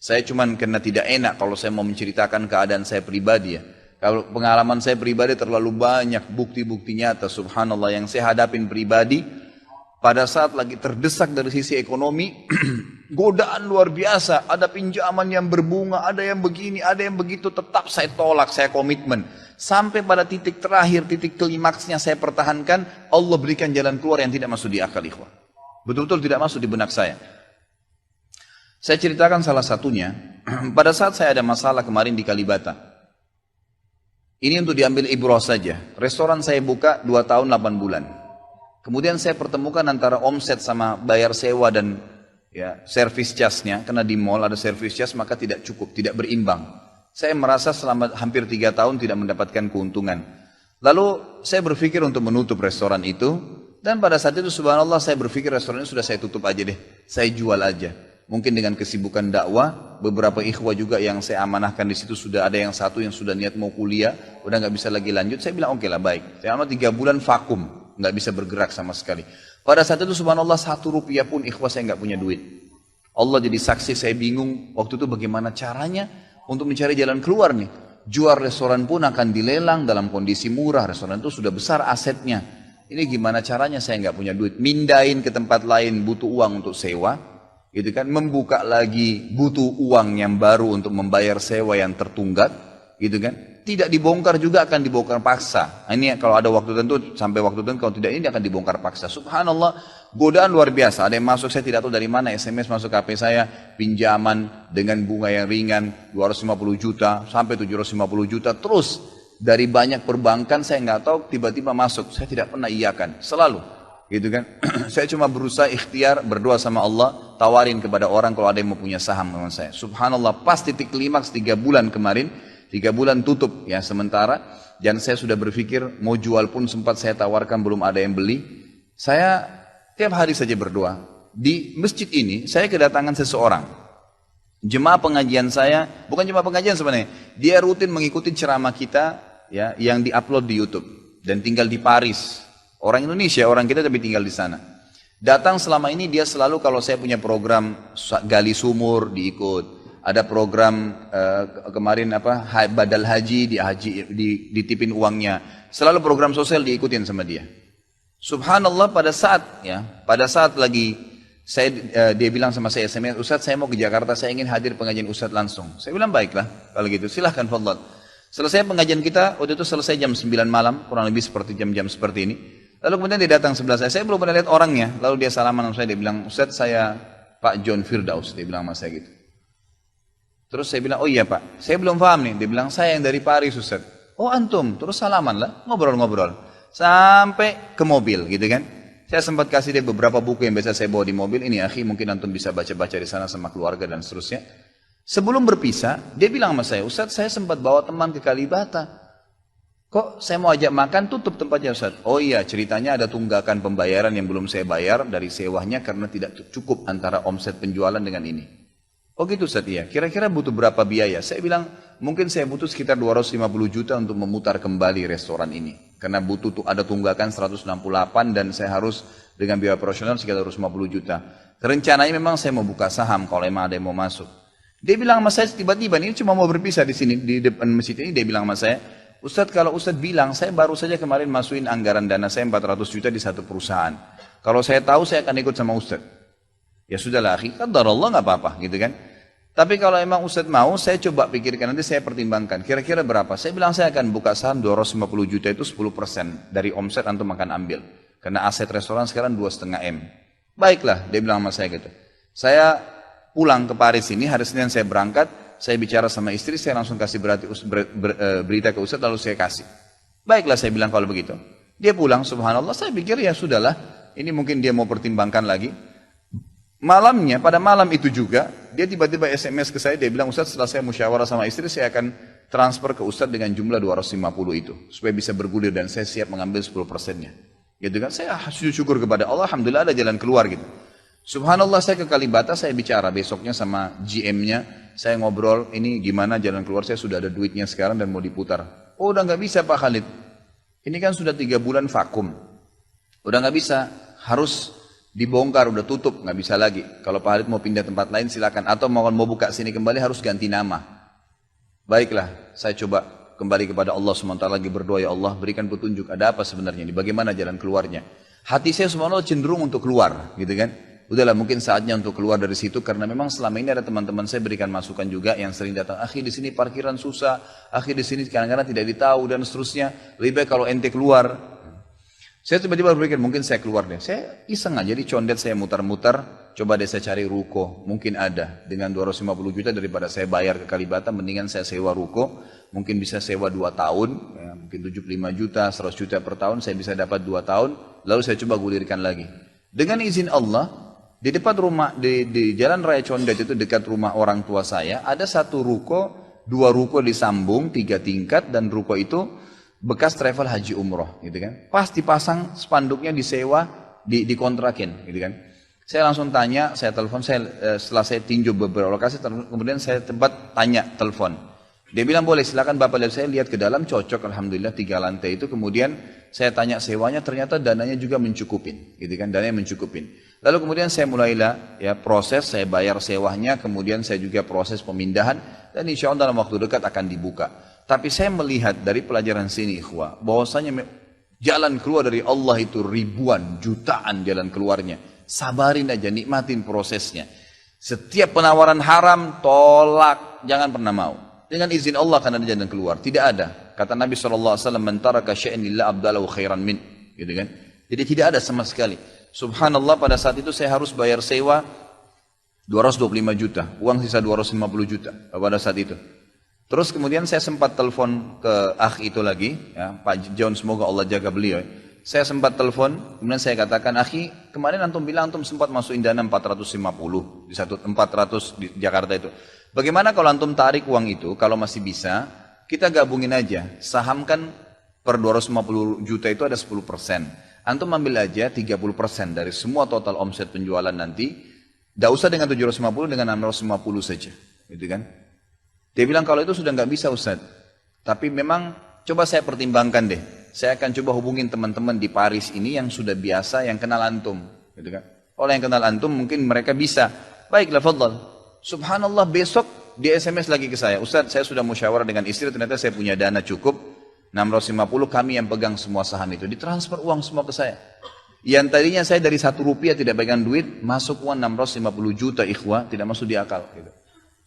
Saya cuman karena tidak enak kalau saya mau menceritakan keadaan saya pribadi ya. Kalau pengalaman saya pribadi terlalu banyak bukti-bukti nyata subhanallah yang saya hadapin pribadi. Pada saat lagi terdesak dari sisi ekonomi, godaan luar biasa, ada pinjaman yang berbunga, ada yang begini, ada yang begitu, tetap saya tolak, saya komitmen. Sampai pada titik terakhir, titik klimaksnya saya pertahankan, Allah berikan jalan keluar yang tidak masuk di akal ikhwan. Betul-betul tidak masuk di benak saya. Saya ceritakan salah satunya, pada saat saya ada masalah kemarin di Kalibata. Ini untuk diambil ibrah saja. Restoran saya buka 2 tahun 8 bulan. Kemudian saya pertemukan antara omset sama bayar sewa dan ya service charge-nya. Karena di mall ada service charge maka tidak cukup, tidak berimbang. Saya merasa selama hampir 3 tahun tidak mendapatkan keuntungan. Lalu saya berpikir untuk menutup restoran itu. Dan pada saat itu subhanallah saya berpikir restoran ini sudah saya tutup aja deh. Saya jual aja. Mungkin dengan kesibukan dakwah, beberapa ikhwah juga yang saya amanahkan di situ sudah ada yang satu yang sudah niat mau kuliah, udah nggak bisa lagi lanjut. Saya bilang oke lah baik. Selama 3 bulan vakum, nggak bisa bergerak sama sekali. Pada saat itu subhanallah 1 rupiah pun ikhwah saya nggak punya duit. Allah jadi saksi saya bingung waktu itu bagaimana caranya untuk mencari jalan keluar nih. Jual restoran pun akan dilelang dalam kondisi murah. Restoran itu sudah besar asetnya. Ini gimana caranya saya nggak punya duit. Mindahin ke tempat lain butuh uang untuk sewa. Gitu kan, membuka lagi butuh uang yang baru untuk membayar sewa yang tertunggak, gitu kan. Tidak dibongkar juga akan dibongkar paksa. Nah, ini kalau ada waktu tentu sampai waktu tentu, kalau tidak ini akan dibongkar paksa. Subhanallah, godaan luar biasa. Ada yang masuk saya tidak tahu dari mana, SMS masuk HP saya, pinjaman dengan bunga yang ringan 250 juta sampai 750 juta terus dari banyak perbankan saya nggak tahu tiba-tiba masuk. Saya tidak pernah iyakan, selalu. Gitu kan. Saya cuma berusaha ikhtiar berdoa sama Allah, tawarin kepada orang kalau ada yang mau punya saham dengan saya. Subhanallah, pas titik klimaks 3 bulan kemarin, 3 bulan tutup ya sementara, dan saya sudah berpikir mau jual pun sempat saya tawarkan belum ada yang beli. Saya tiap hari saja berdoa. Di masjid ini saya kedatangan seseorang. Jemaah pengajian saya, bukan jemaah pengajian sebenarnya, dia rutin mengikuti ceramah kita ya yang diupload di YouTube dan tinggal di Paris. Orang Indonesia, orang kita tapi tinggal di sana. Datang selama ini dia selalu kalau saya punya program gali sumur diikut. Ada program kemarin badal haji ditipin uangnya. Selalu program sosial diikutin sama dia. Subhanallah pada saat lagi dia bilang sama saya SMS, Ustaz saya mau ke Jakarta, saya ingin hadir pengajian Ustaz langsung. Saya bilang baiklah kalau gitu silahkan fadhal. Selesai pengajian kita waktu itu selesai jam 9 malam kurang lebih seperti jam-jam seperti ini. Lalu kemudian dia datang sebelah saya belum pernah lihat orangnya. Lalu dia salaman sama saya, dia bilang, Ustaz saya Pak John Firdaus, dia bilang sama saya gitu. Terus saya bilang, oh iya Pak, saya belum paham nih. Dia bilang, saya yang dari Paris Ustaz. Oh antum, terus salaman lah, ngobrol-ngobrol. Sampai ke mobil gitu kan. Saya sempat kasih dia beberapa buku yang biasa saya bawa di mobil. Ini akhi mungkin antum bisa baca-baca di sana sama keluarga dan seterusnya. Sebelum berpisah, dia bilang sama saya, Ustaz saya sempat bawa teman ke Kalibata. Kok saya mau ajak makan tutup tempatnya Ustaz? Oh iya ceritanya ada tunggakan pembayaran yang belum saya bayar dari sewanya karena tidak cukup antara omset penjualan dengan ini. Oh gitu Ustaz iya. Kira-kira butuh berapa biaya? Saya bilang mungkin saya butuh sekitar 250 juta untuk memutar kembali restoran ini. Karena butuh ada tunggakan 168 dan saya harus dengan biaya operasional sekitar 250 juta. Rencananya memang saya mau buka saham kalau memang ada yang mau masuk. Dia bilang sama saya tiba-tiba ini cuma mau berpisah di sini di depan masjid ini dia bilang sama saya, Ustadz kalau Ustadz bilang saya baru saja kemarin masukin anggaran dana saya 400 juta di satu perusahaan. Kalau saya tahu saya akan ikut sama Ustadz. Ya sudahlah akhi, qadarullah nggak apa-apa gitu kan. Tapi kalau emang Ustadz mau saya coba pikirkan nanti saya pertimbangkan kira-kira berapa. Saya bilang saya akan buka saham 250 juta itu 10% dari omset antum akan ambil. Karena aset restoran sekarang 2,5 M. Baiklah dia bilang sama saya gitu. Saya pulang ke Paris ini hari Senin saya berangkat. Saya bicara sama istri, saya langsung kasih berita ke Ustadz, lalu saya kasih. Baiklah saya bilang kalau begitu. Dia pulang, subhanallah, saya pikir ya sudahlah. Ini mungkin dia mau pertimbangkan lagi. Malamnya, pada malam itu juga, dia tiba-tiba SMS ke saya, dia bilang, Ustadz setelah saya musyawarah sama istri, saya akan transfer ke Ustadz dengan jumlah 250 itu. Supaya bisa bergulir dan saya siap mengambil 10%-nya. Gitu kan, saya sujud syukur kepada Allah, alhamdulillah ada jalan keluar gitu. Subhanallah saya ke Kalibata, saya bicara besoknya sama GM-nya, saya ngobrol, ini gimana jalan keluar, saya sudah ada duitnya sekarang dan mau diputar. Oh udah nggak bisa Pak Khalid, ini kan sudah 3 bulan vakum, udah nggak bisa, harus Dibongkar, udah tutup, nggak bisa lagi. Kalau Pak Halid mau pindah tempat lain silakan. Atau mau buka sini kembali harus ganti nama. Baiklah, saya coba kembali kepada Allah SWT lagi berdoa, ya Allah berikan petunjuk, ada apa sebenarnya ini, bagaimana jalan keluarnya. Hati saya subhanallah cenderung untuk keluar, gitu kan. Udahlah mungkin saatnya untuk keluar dari situ, karena memang selama ini ada teman-teman saya berikan masukan juga yang sering datang, akhi di sini parkiran susah, akhi di sini kadang-kadang tidak ditahu dan seterusnya, lebih baik kalau ente keluar. Saya tiba-tiba berpikir mungkin saya keluar deh. Saya iseng aja, jadi condet saya mutar-mutar. Coba deh saya cari ruko. Mungkin ada. Dengan 250 juta daripada saya bayar ke Kalibata. Mendingan saya sewa ruko. Mungkin bisa sewa 2 tahun. Ya, mungkin 75 juta, 100 juta per tahun. Saya bisa dapat 2 tahun. Lalu saya coba gulirkan lagi. Dengan izin Allah. Di depan rumah, di Jalan Raya Condet itu dekat rumah orang tua saya. Ada 1 ruko. 2 ruko disambung, 3 tingkat. Dan ruko itu bekas travel haji umroh gitu kan, pas dipasang spanduknya disewa, dikontrakin gitu kan. Saya langsung tanya, saya telepon, setelah saya tinjau beberapa lokasi, kemudian saya tanya telepon, dia bilang boleh silakan bapak lihat. Saya lihat ke dalam cocok, alhamdulillah 3 lantai itu. Kemudian saya tanya sewanya, ternyata dananya juga mencukupin gitu kan, dananya mencukupin. Lalu kemudian saya mulailah ya proses, saya bayar sewanya, kemudian saya juga proses pemindahan, dan insya Allah dalam waktu dekat akan dibuka. Tapi saya melihat dari pelajaran sini ikhwah, bahwasanya jalan keluar dari Allah itu ribuan, jutaan jalan keluarnya. Sabarin aja, nikmatin prosesnya. Setiap penawaran haram, tolak, jangan pernah mau. Dengan izin Allah akan ada jalan keluar. Tidak ada. Kata Nabi SAW, "Man taraka syai'an lillah abdalahu khairan min." Gitu kan? Jadi tidak ada sama sekali. Subhanallah, pada saat itu saya harus bayar sewa 225 juta. Uang sisa 250 juta pada saat itu. Terus kemudian saya sempat telepon ke akh itu lagi, ya, Pak John, semoga Allah jaga beliau. Saya sempat telepon, kemudian saya katakan, akhi, kemarin antum bilang antum sempat masukin dana 450 di 400 di Jakarta itu. Bagaimana kalau antum tarik uang itu, kalau masih bisa, kita gabungin aja. Saham kan per 250 juta itu ada 10%. Antum ambil aja 30% dari semua total omset penjualan nanti. Tidak usah dengan 750, dengan 650 saja. Gitu kan? Dia bilang kalau itu sudah nggak bisa Ustaz. Tapi memang coba saya pertimbangkan deh. Saya akan coba hubungin teman-teman di Paris ini yang sudah biasa, yang kenal antum. Gitu kan? Oleh yang kenal antum mungkin mereka bisa. Baiklah, fadhal. Subhanallah, besok dia SMS lagi ke saya. Ustaz, saya sudah musyawarah dengan istri, ternyata saya punya dana cukup. 650, kami yang pegang semua saham itu. Ditransfer uang semua ke saya. Yang tadinya saya dari 1 rupiah tidak pegang duit, masuk uang 650 juta ikhwah, tidak masuk di akal. Gitu.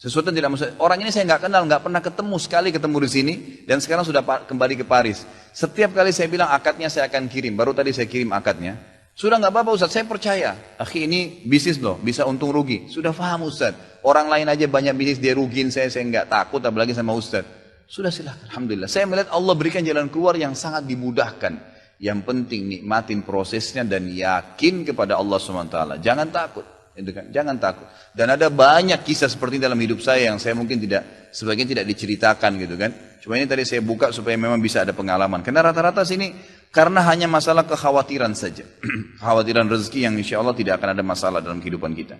Sesuatu yang tidak masuk. Orang ini saya nggak kenal, nggak pernah ketemu, sekali ketemu di sini, dan sekarang sudah kembali ke Paris. Setiap kali saya bilang akadnya saya akan kirim, baru tadi saya kirim akadnya. Sudah nggak apa-apa Ustaz, saya percaya. Akhi, ini bisnis loh, bisa untung rugi. Sudah paham Ustaz. Orang lain aja banyak bisnis dia rugiin saya nggak takut, apalagi sama Ustaz. Sudah silakan, alhamdulillah. Saya melihat Allah berikan jalan keluar yang sangat dimudahkan. Yang penting nikmatin prosesnya dan yakin kepada Allah SWT. Jangan takut. Jangan takut. Dan ada banyak kisah seperti ini dalam hidup saya yang saya mungkin sebagian tidak diceritakan gitu kan. Cuma ini tadi saya buka supaya memang bisa ada pengalaman. Karena rata-rata sini karena hanya masalah kekhawatiran saja. Kekhawatiran rezeki yang insya Allah tidak akan ada masalah dalam kehidupan kita.